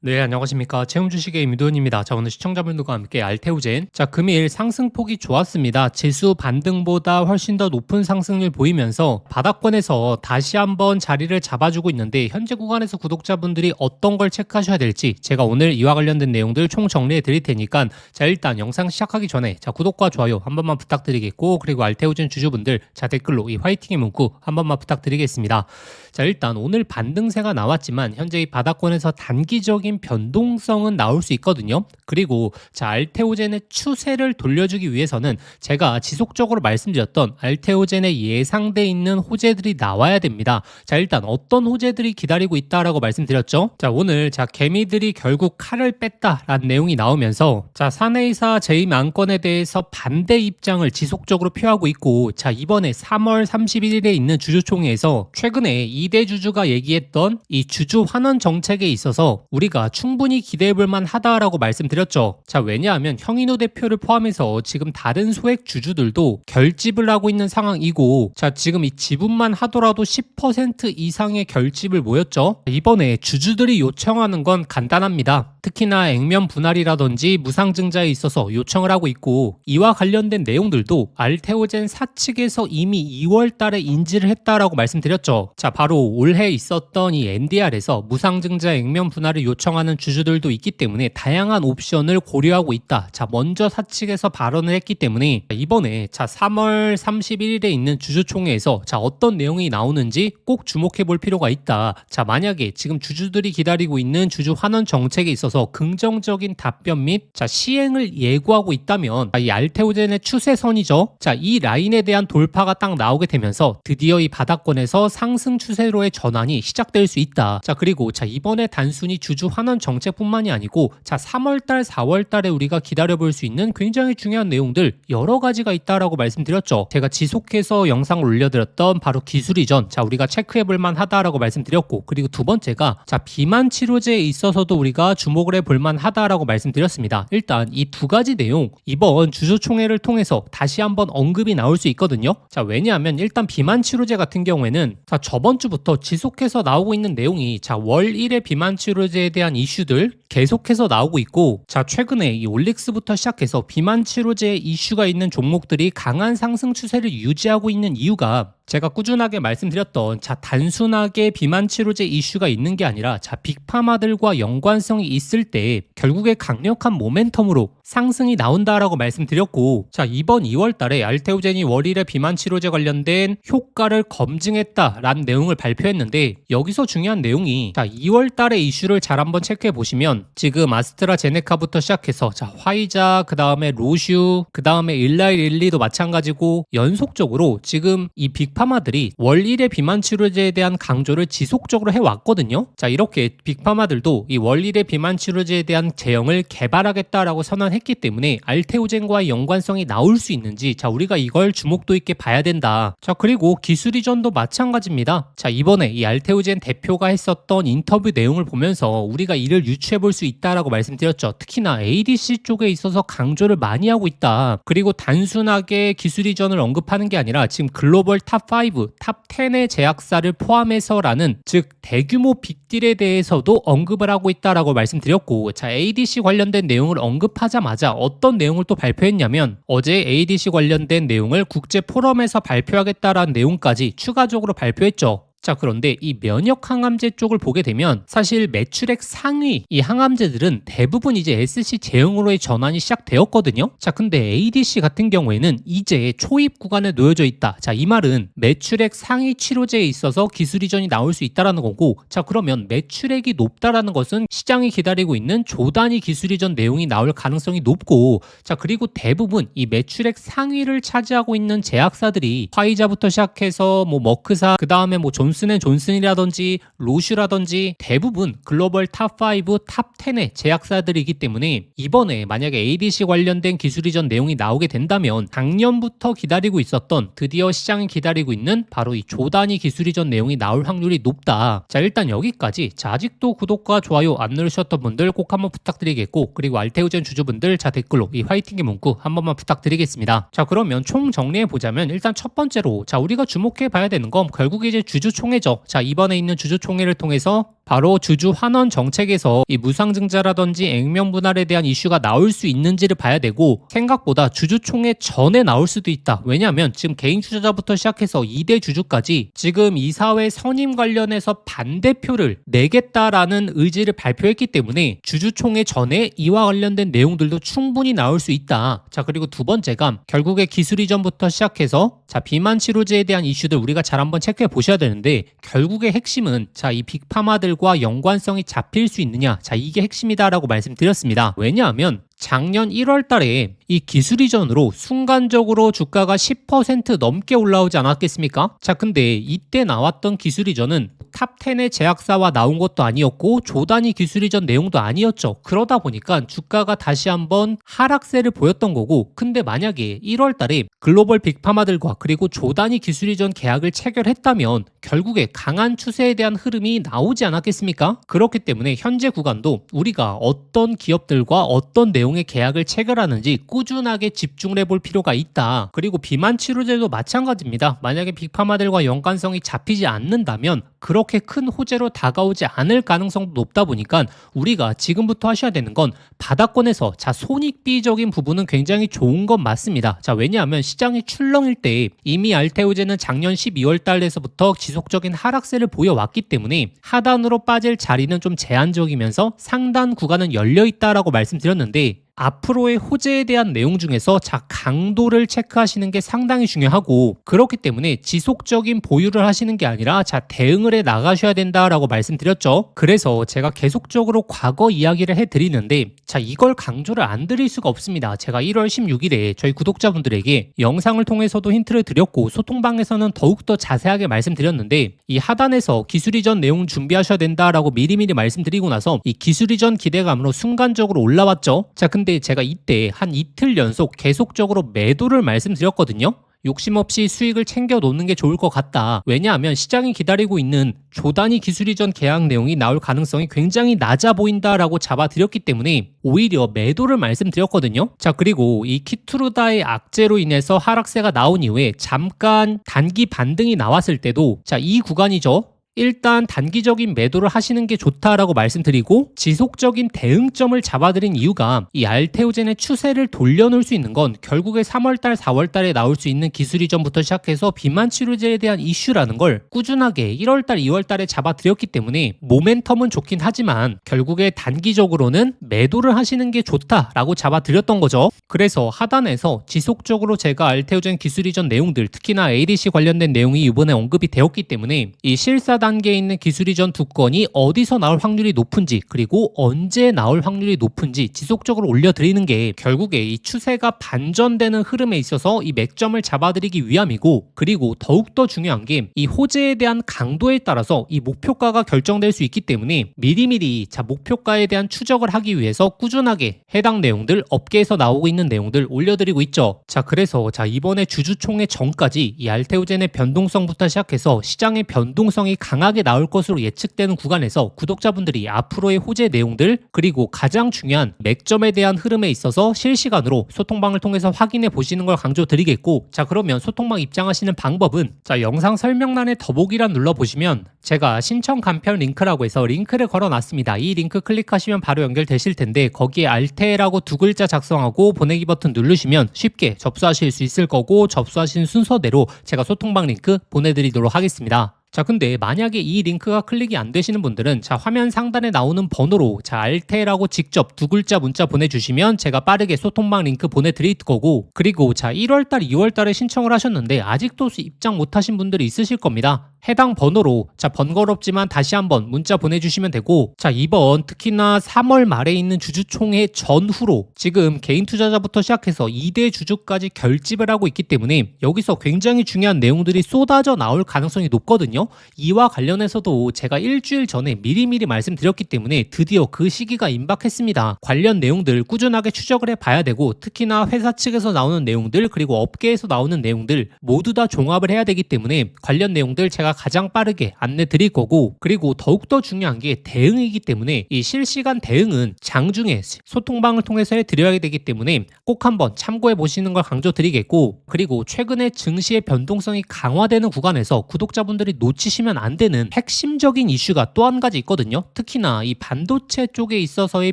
네, 안녕하십니까. 채움 주식의 임도현입니다. 자, 오늘 시청자분들과 함께 알테오젠. 자, 금일 상승폭이 좋았습니다. 지수 반등보다 훨씬 더 높은 상승률 보이면서 바닥권에서 다시 한번 자리를 잡아주고 있는데 현재 구간에서 구독자분들이 어떤 걸 체크하셔야 될지 제가 오늘 이와 관련된 내용들 총 정리해 드릴 테니까 자, 일단 영상 시작하기 전에 자, 구독과 좋아요 한 번만 부탁드리겠고 그리고 알테오젠 주주분들 자, 댓글로 이 화이팅의 문구 한 번만 부탁드리겠습니다. 자, 일단 오늘 반등세가 나왔지만 현재 이 바닥권에서 단기적인 변동성은 나올 수 있거든요. 그리고 자, 알테오젠의 추세를 돌려주기 위해서는 제가 지속적으로 말씀드렸던 알테오젠에 예상돼 있는 호재들이 나와야 됩니다. 자, 일단 어떤 호재들이 기다리고 있다라고 말씀드렸죠. 자, 오늘 자, 개미들이 결국 칼을 뺐다라는 내용이 나오면서 자, 사내이사 재임 안건에 대해서 반대 입장을 지속적으로 표하고 있고 자, 이번에 3월 31일에 있는 주주총회에서 최근에 2대 주주가 얘기했던 이 주주 환원 정책에 있어서 우리가 충분히 기대해볼 만하다라고 말씀드렸죠. 자, 왜냐하면 형인호 대표를 포함해서 지금 다른 소액 주주들도 결집을 하고 있는 상황이고 자, 지금 이 지분만 하더라도 10% 이상의 결집을 모였죠. 이번에 주주들이 요청하는 건 간단합니다. 특히나 액면 분할이라든지 무상증자에 있어서 요청을 하고 있고 이와 관련된 내용들도 알테오젠 사측에서 이미 2월 달에 인지를 했다라고 말씀드렸죠. 자, 바로 올해 있었던 이 NDR에서 무상증자 액면 분할을 요청하는 주주들도 있기 때문에 다양한 옵션을 고려하고 있다. 자, 먼저 사측에서 발언을 했기 때문에 이번에 자, 3월 31일에 있는 주주총회에서 자, 어떤 내용이 나오는지 꼭 주목해 볼 필요가 있다. 자, 만약에 지금 주주들이 기다리고 있는 주주 환원 정책에 있어서 긍정적인 답변 및 자, 시행을 예고하고 있다면 이 알테오젠의 추세선이죠. 자, 이 라인에 대한 돌파가 딱 나오게 되면서 드디어 이 바닥권에서 상승 추세로의 전환이 시작될 수 있다. 자, 그리고 자, 이번에 단순히 주주 환원 정책뿐만이 아니고 자, 3월달, 4월달에 우리가 기다려볼 수 있는 굉장히 중요한 내용들 여러 가지가 있다라고 말씀드렸죠. 제가 지속해서 영상을 올려드렸던 바로 기술 이전 자, 우리가 체크해볼 만하다라고 말씀드렸고 그리고 두 번째가 자, 비만 치료제에 있어서도 우리가 주목을 해볼 만하다라고 말씀드렸습니다. 일단 이 두 가지 내용 이번 주주총회를 통해서 다시 한번 언급이 나올 수 있거든요. 자, 왜냐하면 일단 비만 치료제 같은 경우에는 자, 저번 주부터 지속해서 나오고 있는 내용이 자, 월 1회 비만 치료제에 대한 이슈들 계속해서 나오고 있고 자, 최근에 이 올릭스부터 시작해서 비만 치료제 이슈가 있는 종목들이 강한 상승 추세를 유지하고 있는 이유가 제가 꾸준하게 말씀드렸던 자, 단순하게 비만 치료제 이슈가 있는 게 아니라 자, 빅파마들과 연관성이 있을 때 결국에 강력한 모멘텀으로 상승이 나온다라고 말씀드렸고 자, 이번 2월 달에 알테오젠이 월일의 비만 치료제 관련된 효과를 검증했다라는 내용을 발표했는데 여기서 중요한 내용이 자, 2월 달의 이슈를 잘 한번 체크해 보시면 지금 아스트라제네카부터 시작해서 자, 화이자 그다음에 로슈 그다음에 일라일릴리도 마찬가지고 연속적으로 지금 이 빅파마들이 월 1회 비만 치료제에 대한 강조를 지속적으로 해왔거든요. 자, 이렇게 빅파마들도 이 월 1회 비만 치료제에 대한 제형을 개발하겠다라고 선언했기 때문에 알테오젠과의 연관성이 나올 수 있는지 자, 우리가 이걸 주목도 있게 봐야 된다. 자, 그리고 기술 이전도 마찬가지입니다. 자, 이번에 이 알테오젠 대표가 했었던 인터뷰 내용을 보면서 우리가 이를 유추해 볼 수 있다라고 말씀드렸죠. 특히나 ADC 쪽에 있어서 강조를 많이 하고 있다. 그리고 단순하게 기술 이전을 언급하는 게 아니라 지금 글로벌 탑5, 탑10의 제약사를 포함해서라는 즉 대규모 빅딜에 대해서도 언급을 하고 있다라고 말씀드렸고 자, ADC 관련된 내용을 언급하자마자 어떤 내용을 또 발표했냐면 어제 ADC 관련된 내용을 국제 포럼에서 발표하겠다라는 내용까지 추가적으로 발표했죠. 자, 그런데 이 면역 항암제 쪽을 보게 되면 사실 매출액 상위 이 항암제들은 대부분 이제 SC 제형으로의 전환이 시작되었거든요. 자, 근데 ADC 같은 경우에는 이제 초입 구간에 놓여져 있다. 자, 이 말은 매출액 상위 치료제에 있어서 기술 이전이 나올 수 있다라는 거고 자, 그러면 매출액이 높다라는 것은 시장이 기다리고 있는 조단위 기술 이전 내용이 나올 가능성이 높고 자, 그리고 대부분 이 매출액 상위를 차지하고 있는 제약사들이 화이자부터 시작해서 뭐 머크사 그다음에 뭐 존슨앤존슨이라든지 로슈라든지 대부분 글로벌 탑5, 탑10의 제약사들이기 때문에 이번에 만약에 ADC 관련된 기술 이전 내용이 나오게 된다면 작년부터 기다리고 있었던 드디어 시장이 기다리고 있는 바로 이 조단위 기술 이전 내용이 나올 확률이 높다. 자, 일단 여기까지 자, 아직도 구독과 좋아요 안 누르셨던 분들 꼭 한번 부탁드리겠고 그리고 알테오젠 주주분들 자, 댓글로 이 화이팅의 문구 한 번만 부탁드리겠습니다. 자, 그러면 총 정리해 보자면 일단 첫 번째로 자, 우리가 주목해 봐야 되는 건 결국에 이제 주주 주주총회죠. 자, 이번에 있는 주주총회를 통해서 바로 주주 환원 정책에서 이 무상증자라든지 액면 분할에 대한 이슈가 나올 수 있는지를 봐야 되고, 생각보다 주주총회 전에 나올 수도 있다. 왜냐하면 지금 개인 투자자부터 시작해서 2대 주주까지 지금 이사회 선임 관련해서 반대표를 내겠다라는 의지를 발표했기 때문에 주주총회 전에 이와 관련된 내용들도 충분히 나올 수 있다. 자, 그리고 두 번째가 결국에 기술 이전부터 시작해서 자, 비만 치료제에 대한 이슈들 우리가 잘 한번 체크해 보셔야 되는데, 결국의 핵심은 자, 이 빅파마들과 연관성이 잡힐 수 있느냐, 자, 이게 핵심이다라고 말씀드렸습니다. 왜냐하면 작년 1월 달에 이 기술 이전으로 순간적으로 주가가 10% 넘게 올라오지 않았겠습니까? 자, 근데 이때 나왔던 기술 이전은 탑10의 제약사와 나온 것도 아니었고 조단위 기술 이전 내용도 아니었죠. 그러다 보니까 주가가 다시 한번 하락세를 보였던 거고, 근데 만약에 1월 달에 글로벌 빅파마들과 그리고 조단위 기술 이전 계약을 체결했다면 결국에 강한 추세에 대한 흐름이 나오지 않았겠습니까? 그렇기 때문에 현재 구간도 우리가 어떤 기업들과 어떤 내용의 계약을 체결하는지 꾸준하게 집중을 해볼 필요가 있다. 그리고 비만 치료제도 마찬가지입니다. 만약에 빅파마들과 연관성이 잡히지 않는다면 그렇게 큰 호재로 다가오지 않을 가능성도 높다 보니까 우리가 지금부터 하셔야 되는 건 바닥권에서 자, 손익비적인 부분은 굉장히 좋은 건 맞습니다. 자, 왜냐하면 시장이 출렁일 때 이미 알테오제는 작년 12월 달에서부터 지속적인 하락세를 보여왔기 때문에 하단으로 빠질 자리는 좀 제한적이면서 상단 구간은 열려 있다라고 말씀드렸는데, 앞으로의 호재에 대한 내용 중에서 자, 강도를 체크하시는 게 상당히 중요하고, 그렇기 때문에 지속적인 보유를 하시는 게 아니라 자, 대응을 해 나가셔야 된다라고 말씀드렸죠. 그래서 제가 계속적으로 과거 이야기를 해드리는데, 자, 이걸 강조를 안 드릴 수가 없습니다. 제가 1월 16일에 저희 구독자분들에게 영상을 통해서도 힌트를 드렸고 소통방에서는 더욱더 자세하게 말씀드렸는데, 이 하단에서 기술 이전 내용 준비하셔야 된다라고 미리미리 말씀드리고 나서 이 기술 이전 기대감으로 순간적으로 올라왔죠. 자, 근데 제가 이때 한 이틀 연속 계속적으로 매도를 말씀드렸거든요. 욕심 없이 수익을 챙겨 놓는 게 좋을 것 같다. 왜냐하면 시장이 기다리고 있는 조단위 기술 이전 계약 내용이 나올 가능성이 굉장히 낮아 보인다라고 잡아드렸기 때문에 오히려 매도를 말씀드렸거든요. 자, 그리고 이 키투르다의 악재로 인해서 하락세가 나온 이후에 잠깐 단기 반등이 나왔을 때도 자, 이 구간이죠. 일단 단기적인 매도를 하시는 게 좋다라고 말씀드리고, 지속적인 대응점을 잡아드린 이유가 이 알테오젠의 추세를 돌려놓을 수 있는 건 결국에 3월달, 4월달에 나올 수 있는 기술 이전부터 시작해서 비만 치료제에 대한 이슈라는 걸 꾸준하게 1월달, 2월달에 잡아드렸기 때문에 모멘텀은 좋긴 하지만 결국에 단기적으로는 매도를 하시는 게 좋다라고 잡아드렸던 거죠. 그래서 하단에서 지속적으로 제가 알테오젠 기술 이전 내용들, 특히나 ADC 관련된 내용이 이번에 언급이 되었기 때문에 이 실사 단계에 있는 기술 이전 두 건이 어디서 나올 확률이 높은지, 그리고 언제 나올 확률이 높은지 지속적으로 올려드리는 게 결국에 이 추세가 반전되는 흐름에 있어서 이 맥점을 잡아드리기 위함이고, 그리고 더욱더 중요한 게 이 호재에 대한 강도에 따라서 이 목표가가 결정될 수 있기 때문에 미리미리 자, 목표가에 대한 추적을 하기 위해서 꾸준하게 해당 내용들, 업계에서 나오고 있는 내용들 올려드리고 있죠. 자, 그래서 자, 이번에 주주총회 전까지 이 알테오젠의 변동성부터 시작해서 시장의 변동성이 강하게 나올 것으로 예측되는 구간에서 구독자분들이 앞으로의 호재 내용들, 그리고 가장 중요한 맥점에 대한 흐름에 있어서 실시간으로 소통방을 통해서 확인해 보시는 걸 강조드리겠고, 자, 그러면 소통방 입장하시는 방법은 자, 영상 설명란에 더보기란 눌러보시면 제가 신청 간편 링크라고 해서 링크를 걸어놨습니다. 이 링크 클릭하시면 바로 연결되실 텐데, 거기에 알테라고 두 글자 작성하고 보내기 버튼 누르시면 쉽게 접수하실 수 있을 거고, 접수하신 순서대로 제가 소통방 링크 보내드리도록 하겠습니다. 자, 근데 만약에 이 링크가 클릭이 안 되시는 분들은 자, 화면 상단에 나오는 번호로 자, 알테라고 직접 두 글자 문자 보내주시면 제가 빠르게 소통방 링크 보내드릴 거고, 그리고 자, 1월달, 2월달에 신청을 하셨는데 아직도 입장 못하신 분들이 있으실 겁니다. 해당 번호로 자, 번거롭지만 다시 한번 문자 보내주시면 되고, 자, 이번 특히나 3월 말에 있는 주주총회 전후로 지금 개인 투자자부터 시작해서 2대 주주까지 결집을 하고 있기 때문에 여기서 굉장히 중요한 내용들이 쏟아져 나올 가능성이 높거든요. 이와 관련해서도 제가 일주일 전에 미리미리 말씀드렸기 때문에 드디어 그 시기가 임박했습니다. 관련 내용들 꾸준하게 추적을 해봐야 되고, 특히나 회사 측에서 나오는 내용들, 그리고 업계에서 나오는 내용들 모두 다 종합을 해야 되기 때문에 관련 내용들 제가 제가 가장 빠르게 안내 드릴 거고, 그리고 더욱더 중요한 게 대응이기 때문에 이 실시간 대응은 장중에 소통방을 통해서 해드려야 되기 때문에 꼭 한번 참고해 보시는 걸 강조드리겠고, 그리고 최근에 증시의 변동성이 강화되는 구간에서 구독자분들이 놓치시면 안 되는 핵심적인 이슈가 또 한 가지 있거든요. 특히나 이 반도체 쪽에 있어서의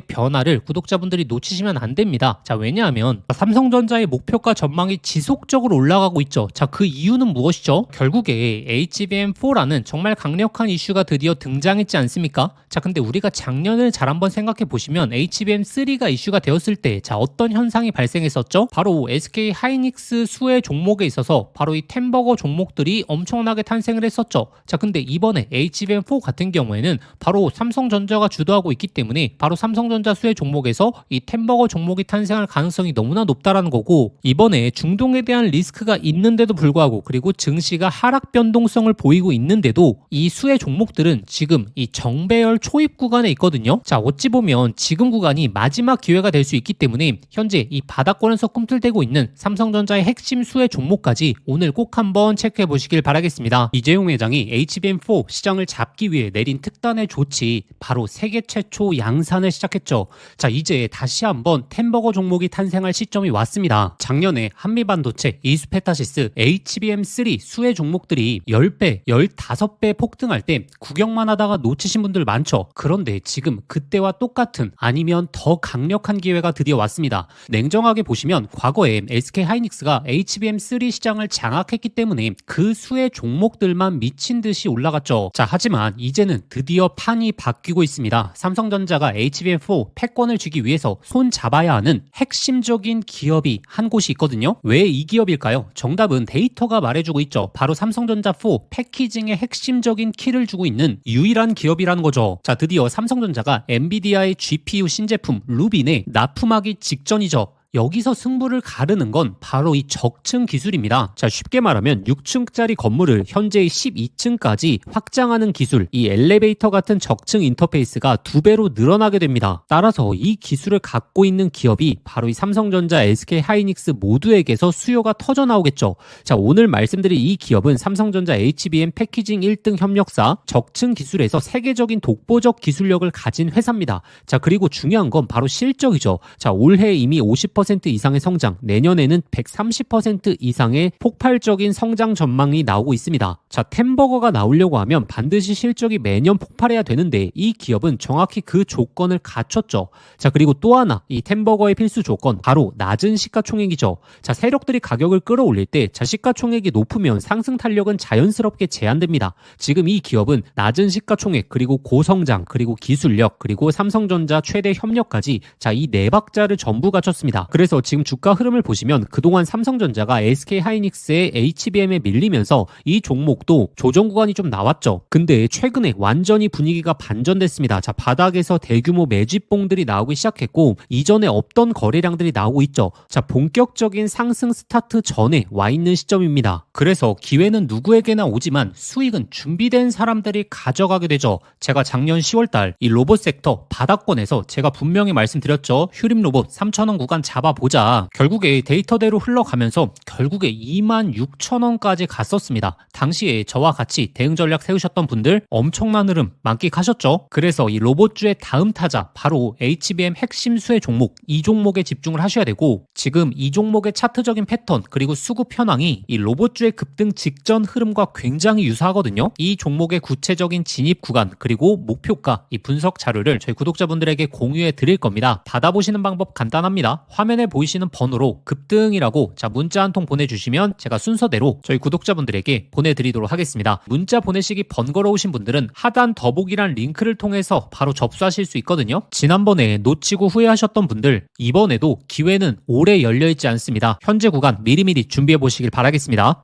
변화를 구독자분들이 놓치시면 안 됩니다. 자, 왜냐하면 삼성전자의 목표가 전망이 지속적으로 올라가고 있죠. 자, 그 이유는 무엇이죠? 결국에 HBM4라는 정말 강력한 이슈가 드디어 등장했지 않습니까? 자, 근데 우리가 작년을 잘 한번 생각해 보시면 HBM3가 이슈가 되었을 때, 자, 어떤 현상이 발생했었죠? 바로 SK 하이닉스 수혜 종목에 있어서 바로 이 템버거 종목들이 엄청나게 탄생을 했었죠. 자, 근데 이번에 HBM4 같은 경우에는 바로 삼성전자가 주도하고 있기 때문에 바로 삼성전자 수혜 종목에서 이 템버거 종목이 탄생할 가능성이 너무나 높다라는 거고, 이번에 중동에 대한 리스크가 있는데도 불구하고, 그리고 증시가 하락 변동성을 보이고 있는데도 이 수혜 종목들은 지금 이 정배열 초입 구간에 있거든요. 자, 어찌 보면 지금 구간이 마지막 기회가 될 수 있기 때문에 현재 이 바닥권에서 꿈틀대고 있는 삼성전자의 핵심 수혜 종목까지 오늘 꼭 한번 체크해 보시길 바라겠습니다. 이재용 회장이 HBM4 시장을 잡기 위해 내린 특단의 조치, 바로 세계 최초 양산을 시작했죠. 자, 이제 다시 한번 템버거 종목이 탄생할 시점이 왔습니다. 작년에 한미반도체, 이스페타시스, HBM3 수혜 종목들이 10배, 15배 폭등할 때 구경만 하다가 놓치신 분들 많죠. 그런데 지금 그때와 똑같은, 아니면 더 강력한 기회가 드디어 왔습니다. 냉정하게 보시면 과거에 SK 하이닉스가 HBM3 시장을 장악했기 때문에 그 수혜 종목들만 미친 듯이 올라갔죠. 자, 하지만 이제는 드디어 판이 바뀌고 있습니다. 삼성전자가 HBM4 패권을 쥐기 위해서 손 잡아야 하는 핵심적인 기업이 한 곳이 있거든요. 왜 이 기업일까요? 정답은 데이터가 말해주고 있죠. 바로 삼성전자 4 패키징의 핵심적인 키를 주고 있는 유일한 기업이라는 거죠. 자, 드디어 삼성전자가 엔비디아의 GPU 신제품 루빈에 납품하기 직전이죠. 여기서 승부를 가르는 건 바로 이 적층 기술입니다. 자, 쉽게 말하면 6층짜리 건물을 현재의 12층까지 확장하는 기술, 이 엘리베이터 같은 적층 인터페이스가 2배로 늘어나게 됩니다. 따라서 이 기술을 갖고 있는 기업이 바로 이 삼성전자, SK 하이닉스 모두에게서 수요가 터져 나오겠죠. 자, 오늘 말씀드린 이 기업은 삼성전자 HBM 패키징 1등 협력사, 적층 기술에서 세계적인 독보적 기술력을 가진 회사입니다. 자, 그리고 중요한 건 바로 실적이죠. 자, 올해 이미 50% 이상의 성장, 내년에는 130% 이상의 폭발적인 성장 전망이 나오고 있습니다. 자, 템버거가 나오려고 하면 반드시 실적이 매년 폭발해야 되는데 이 기업은 정확히 그 조건을 갖췄죠. 자, 그리고 또 하나, 이 템버거의 필수 조건, 바로 낮은 시가총액이죠. 자, 세력들이 가격을 끌어올릴 때, 자, 시가총액이 높으면 상승 탄력은 자연스럽게 제한됩니다. 지금 이 기업은 낮은 시가총액, 그리고 고성장, 그리고 기술력, 그리고 삼성전자 최대 협력까지, 자, 이 네 박자를 전부 갖췄습니다. 그래서 지금 주가 흐름을 보시면 그동안 삼성전자가 SK 하이닉스의 HBM에 밀리면서 이 종목도 조정 구간이 좀 나왔죠. 근데 최근에 완전히 분위기가 반전됐습니다. 자, 바닥에서 대규모 매집봉들이 나오기 시작했고 이전에 없던 거래량들이 나오고 있죠. 자, 본격적인 상승 스타트 전에 와 있는 시점입니다. 그래서 기회는 누구에게나 오지만 수익은 준비된 사람들이 가져가게 되죠. 제가 작년 10월달 이 로봇 섹터 바닥권에서 제가 분명히 말씀드렸죠. 휴림 로봇 3,000원 구간 잡아보자. 결국에 데이터대로 흘러가면서 결국에 26,000원까지 갔었습니다. 당시에 저와 같이 대응 전략 세우셨던 분들 엄청난 흐름 만끽하셨죠? 그래서 이 로봇주의 다음 타자 바로 HBM 핵심 수혜 종목, 이 종목에 집중을 하셔야 되고, 지금 이 종목의 차트적인 패턴 그리고 수급 현황이 이 로봇주의 급등 직전 흐름과 굉장히 유사하거든요. 이 종목의 구체적인 진입 구간 그리고 목표가, 이 분석 자료를 저희 구독자분들에게 공유해 드릴 겁니다. 받아보시는 방법 간단합니다. 화면에 보이시는 번호로 급등이라고 문자 한 통 보내주시면 제가 순서대로 저희 구독자분들에게 보내드리도록 하겠습니다. 문자 보내시기 번거로우신 분들은 하단 더보기란 링크를 통해서 바로 접수하실 수 있거든요. 지난번에 놓치고 후회하셨던 분들, 이번에도 기회는 오래 열려있지 않습니다. 현재 구간 미리미리 준비해 보시길 바라겠습니다.